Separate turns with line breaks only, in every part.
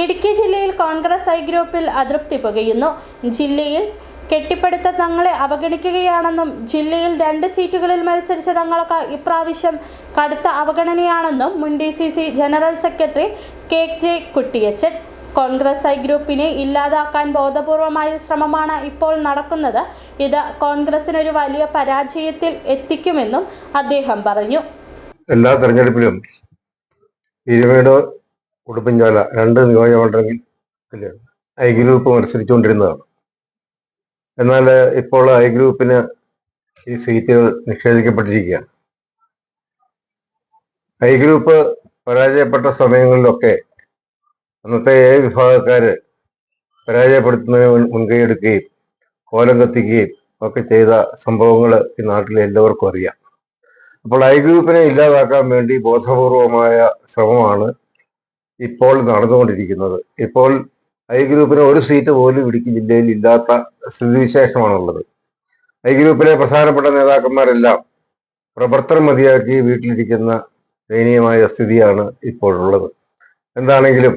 ഇടുക്കി ജില്ലയിൽ കോൺഗ്രസ് ഐ ഗ്രൂപ്പിൽ അതൃപ്തി പുകയുന്നു. ജില്ലയിൽ കെട്ടിപ്പടുത്ത തങ്ങളെ അവഗണിക്കുകയാണെന്നും ജില്ലയിൽ 2 സീറ്റുകളിൽ മത്സരിച്ച തങ്ങൾക്ക് ഇപ്രാവശ്യം കടുത്ത അവഗണനയാണെന്നും മുൻ DCC general secretary KJ Kuttiyachan. Congress I ഗ്രൂപ്പിനെ ഇല്ലാതാക്കാൻ ബോധപൂർവമായ ശ്രമമാണ് ഇപ്പോൾ നടക്കുന്നത്. ഇത് കോൺഗ്രസിനൊരു വലിയ പരാജയത്തിൽ എത്തിക്കുമെന്നും അദ്ദേഹം പറഞ്ഞു.
എല്ലാ തെരഞ്ഞെടുപ്പിലും ഇരുമേട് ഉടുമ്പൻചോല 2 നിയോജകമണ്ഡലങ്ങളിൽ ഐ ഗ്രൂപ്പ് മത്സരിച്ചുകൊണ്ടിരുന്നതാണ്. എന്നാൽ ഇപ്പോൾ ഐ ഗ്രൂപ്പിന് ഈ സീറ്റുകൾ നിഷേധിക്കപ്പെട്ടിരിക്കുകയാണ്. ഐ ഗ്രൂപ്പ് പരാജയപ്പെട്ട സമയങ്ങളിലൊക്കെ അന്നത്തെ വിഭാഗക്കാര് പരാജയപ്പെടുത്തുന്നതിന് മുൻകൈയെടുക്കുകയും കോലം കത്തിക്കുകയും ഒക്കെ ചെയ്ത സംഭവങ്ങൾ ഈ നാട്ടിലെ എല്ലാവർക്കും അറിയാം. അപ്പോൾ ഐ ഗ്രൂപ്പിനെ ഇല്ലാതാക്കാൻ വേണ്ടി ബോധപൂർവമായ ശ്രമമാണ് ഇപ്പോൾ നടന്നുകൊണ്ടിരിക്കുന്നത്. ഇപ്പോൾ ഐ ഗ്രൂപ്പിന് 1 സീറ്റ് പോലും ഇടുക്കി ജില്ലയിൽ ഇല്ലാത്ത സ്ഥിതിവിശേഷമാണുള്ളത്. ഐ ഗ്രൂപ്പിലെ പ്രധാനപ്പെട്ട നേതാക്കന്മാരെല്ലാം പ്രവർത്തനം മതിയാക്കി വീട്ടിലിരിക്കുന്ന ദയനീയമായ സ്ഥിതിയാണ് ഇപ്പോഴുള്ളത്. എന്താണെങ്കിലും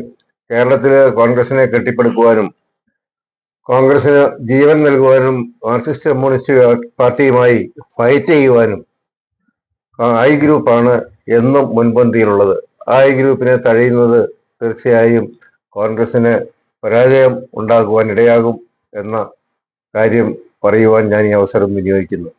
കേരളത്തില് കോൺഗ്രസിനെ കെട്ടിപ്പടുക്കുവാനും കോൺഗ്രസിന് ജീവൻ നൽകുവാനും മാർക്സിസ്റ്റ് കമ്മ്യൂണിസ്റ്റ് പാർട്ടിയുമായി ഫൈറ്റ് ചെയ്യുവാനും ഐ ഗ്രൂപ്പാണ് എന്നും മുൻപന്തിയിലുള്ളത്. ഐ ഗ്രൂപ്പിനെ തഴയുന്നത് തീർച്ചയായും കോൺഗ്രസിന് പരാജയം ഉണ്ടാകുവാൻ ഇടയാകും എന്ന കാര്യം പറയുവാൻ ഞാൻ ഈ അവസരം വിനിയോഗിക്കുന്നു.